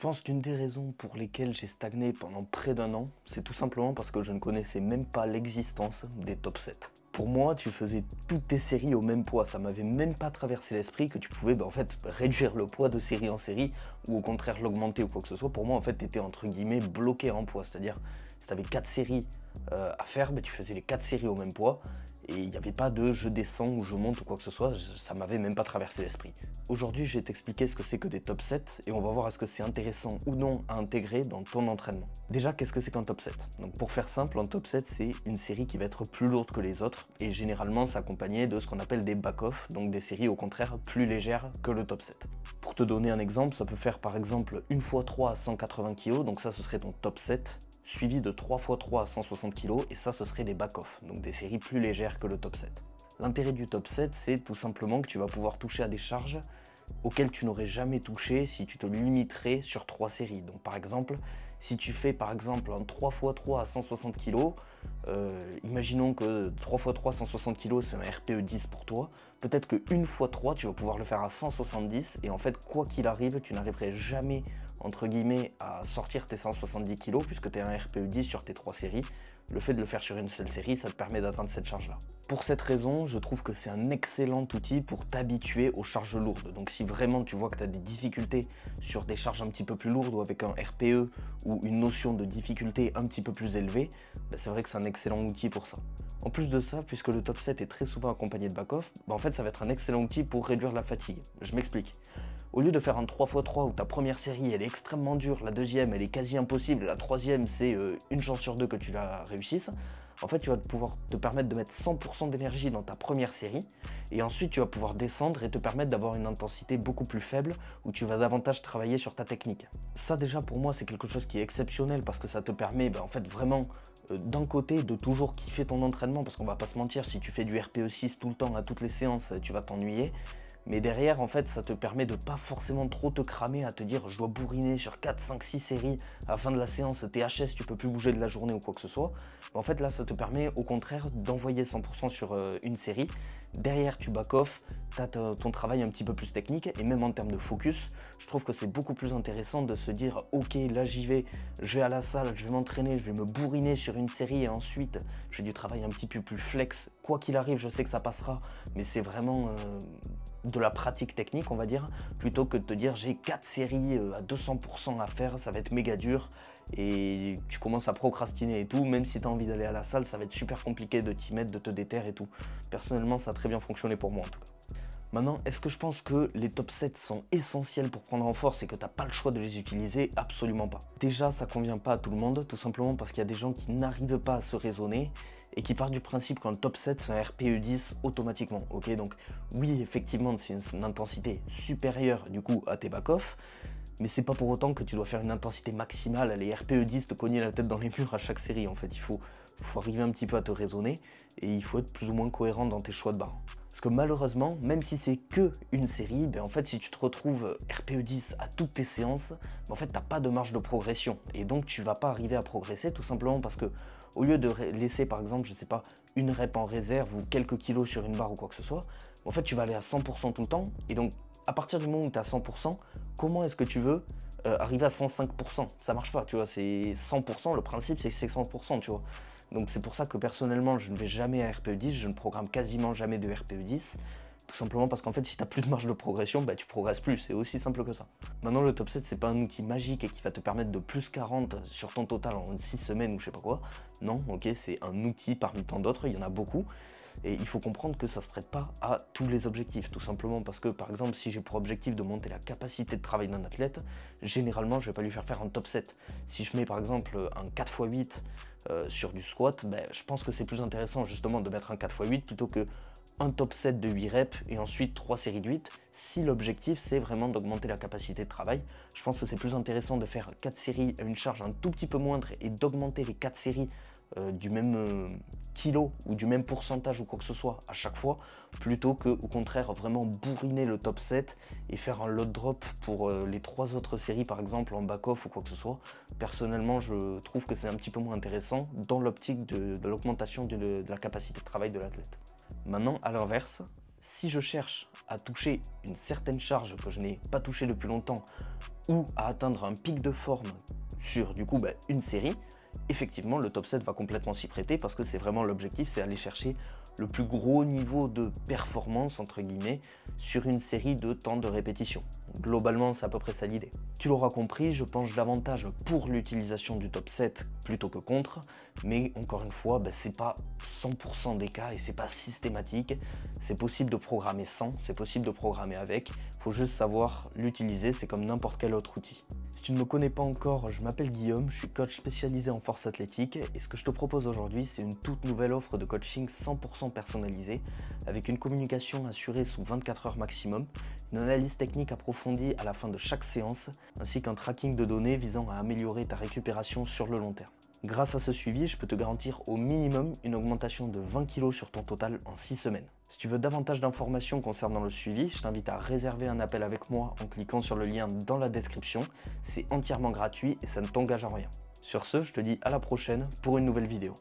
pense qu'une des raisons pour lesquelles j'ai stagné pendant près d'un an, c'est tout simplement parce que je ne connaissais même pas l'existence des top 7. Pour moi, tu faisais toutes tes séries au même poids, ça m'avait même pas traversé l'esprit que tu pouvais en fait réduire le poids de série en série ou au contraire l'augmenter ou quoi que ce soit. Pour moi en fait tu étais entre guillemets bloqué en poids, c'est-à-dire si tu avais 4 séries à faire, tu faisais les 4 séries au même poids et il n'y avait pas de je descends ou je monte ou quoi que ce soit, ça m'avait même pas traversé l'esprit. Aujourd'hui, je vais t'expliquer ce que c'est que des top 7 et on va voir est-ce que c'est intéressant ou non à intégrer dans ton entraînement. Déjà, qu'est-ce que c'est qu'un top 7? Donc pour faire simple, un top 7, c'est une série qui va être plus lourde que les autres et généralement s'accompagner de ce qu'on appelle des back-off, donc des séries au contraire plus légères que le top 7. Pour te donner un exemple, ça peut faire par exemple 1x3 à 180 kg, donc ça ce serait ton top 7, suivi de 3x3 à 160 kg et ça ce serait des back-off, donc des séries plus légères que le top 7. L'intérêt du top 7, c'est tout simplement que tu vas pouvoir toucher à des charges auxquelles tu n'aurais jamais touché si tu te limiterais sur 3 séries. Donc par exemple, si tu fais par exemple un 3x3 à 160 kg, imaginons que 3x3 160 kg c'est un RPE 10 pour toi, peut-être que 1x3 tu vas pouvoir le faire à 170 et en fait quoi qu'il arrive, tu n'arriverais jamais entre guillemets à sortir tes 170 kg puisque tu es un RPE 10 sur tes 3 séries. Le fait de le faire sur une seule série, ça te permet d'atteindre cette charge-là. Pour cette raison, je trouve que c'est un excellent outil pour t'habituer aux charges lourdes. Donc si vraiment tu vois que tu as des difficultés sur des charges un petit peu plus lourdes ou avec un RPE ou une notion de difficulté un petit peu plus élevée, c'est vrai que c'est un excellent outil pour ça. En plus de ça, puisque le top 7 est très souvent accompagné de back-off, en fait ça va être un excellent outil pour réduire la fatigue. Je m'explique. Au lieu de faire un 3x3 où ta première série elle est extrêmement dure, la deuxième elle est quasi impossible, la troisième c'est une chance sur deux que tu la réussisses, en fait tu vas pouvoir te permettre de mettre 100% d'énergie dans ta première série et ensuite tu vas pouvoir descendre et te permettre d'avoir une intensité beaucoup plus faible où tu vas davantage travailler sur ta technique. Ça déjà pour moi c'est quelque chose qui est exceptionnel parce que ça te permet en fait vraiment d'un côté de toujours kiffer ton entraînement parce qu'on va pas se mentir, si tu fais du RPE 6 tout le temps à toutes les séances tu vas t'ennuyer. Mais derrière, en fait, ça te permet de pas forcément trop te cramer à te dire je dois bourriner sur 4, 5, 6 séries à la fin de la séance, t'es HS, tu peux plus bouger de la journée ou quoi que ce soit. En fait, là, ça te permet au contraire d'envoyer 100% sur une série. Derrière, tu back off, t'as ton travail un petit peu plus technique et même en termes de focus, je trouve que c'est beaucoup plus intéressant de se dire ok, là j'y vais, je vais à la salle, je vais m'entraîner, je vais me bourriner sur une série et ensuite je fais du travail un petit peu plus flex. Quoi qu'il arrive, je sais que ça passera, mais c'est vraiment de la pratique technique on va dire, plutôt que de te dire j'ai 4 séries à 200% à faire, ça va être méga dur et tu commences à procrastiner et tout, même si tu as envie d'aller à la salle, ça va être super compliqué de t'y mettre, de te déterre et tout. Personnellement ça a très bien fonctionné pour moi en tout cas. Maintenant, est-ce que je pense que les top 7 sont essentiels pour prendre en force et que tu n'as pas le choix de les utiliser? Absolument pas. Déjà, ça convient pas à tout le monde, tout simplement parce qu'il y a des gens qui n'arrivent pas à se raisonner et qui partent du principe qu'un top 7 c'est un RPE 10 automatiquement. Ok, donc oui, effectivement, c'est une intensité supérieure du coup à tes back-off, mais c'est pas pour autant que tu dois faire une intensité maximale, les RPE 10 te cogner la tête dans les murs à chaque série. En fait, il faut arriver un petit peu à te raisonner et il faut être plus ou moins cohérent dans tes choix de barre. Parce que malheureusement, même si c'est que une série, en fait si tu te retrouves RPE 10 à toutes tes séances, en fait t'as pas de marge de progression et donc tu vas pas arriver à progresser tout simplement parce que au lieu de laisser par exemple, je sais pas, une rep en réserve ou quelques kilos sur une barre ou quoi que ce soit, en fait tu vas aller à 100% tout le temps et donc à partir du moment où tu es à 100%, comment est-ce que tu veux arriver à 105%? Ça marche pas, tu vois, c'est 100%, le principe c'est que c'est 100%, tu vois. Donc c'est pour ça que personnellement je ne vais jamais à RPE 10, je ne programme quasiment jamais de RPE 10, tout simplement parce qu'en fait si tu n'as plus de marge de progression, tu progresses plus, c'est aussi simple que ça. Maintenant le top 7 c'est pas un outil magique et qui va te permettre de plus 40 sur ton total en 6 semaines ou je sais pas quoi, non, ok, c'est un outil parmi tant d'autres, il y en a beaucoup, et il faut comprendre que ça se prête pas à tous les objectifs, tout simplement parce que par exemple si j'ai pour objectif de monter la capacité de travail d'un athlète, généralement je vais pas lui faire un top 7. Si je mets par exemple un 4x8 sur du squat, je pense que c'est plus intéressant justement de mettre un 4x8 plutôt que un top 7 de 8 reps et ensuite 3 séries de 8. Si l'objectif c'est vraiment d'augmenter la capacité de travail, je pense que c'est plus intéressant de faire 4 séries à une charge un tout petit peu moindre et d'augmenter les 4 séries du même kilo ou du même pourcentage ou quoi que ce soit à chaque fois, plutôt que au contraire vraiment bourriner le top 7 et faire un load drop pour les 3 autres séries par exemple en back-off ou quoi que ce soit. Personnellement je trouve que c'est un petit peu moins intéressant dans l'optique de l'augmentation de la capacité de travail de l'athlète. Maintenant à l'inverse, Si je cherche à toucher une certaine charge que je n'ai pas touchée depuis longtemps ou à atteindre un pic de forme sur du coup une série, effectivement le top 7 va complètement s'y prêter parce que c'est vraiment l'objectif, c'est aller chercher le plus gros niveau de performance entre guillemets sur une série de temps de répétition. Globalement, c'est à peu près ça l'idée. Tu l'auras compris, je penche davantage pour l'utilisation du top 7 plutôt que contre, mais encore une fois, c'est pas 100% des cas et c'est pas systématique. C'est possible de programmer sans, c'est possible de programmer avec, faut juste savoir l'utiliser, c'est comme n'importe quel autre outil. Si tu ne me connais pas encore, je m'appelle Guillaume, je suis coach spécialisé en force athlétique et ce que je te propose aujourd'hui, c'est une toute nouvelle offre de coaching 100% personnalisée avec une communication assurée sous 24 heures maximum, une analyse technique approfondie à la fin de chaque séance, ainsi qu'un tracking de données visant à améliorer ta récupération sur le long terme. Grâce à ce suivi, je peux te garantir au minimum une augmentation de 20 kg sur ton total en 6 semaines. Si tu veux davantage d'informations concernant le suivi, je t'invite à réserver un appel avec moi en cliquant sur le lien dans la description. C'est entièrement gratuit et ça ne t'engage à rien. Sur ce, je te dis à la prochaine pour une nouvelle vidéo.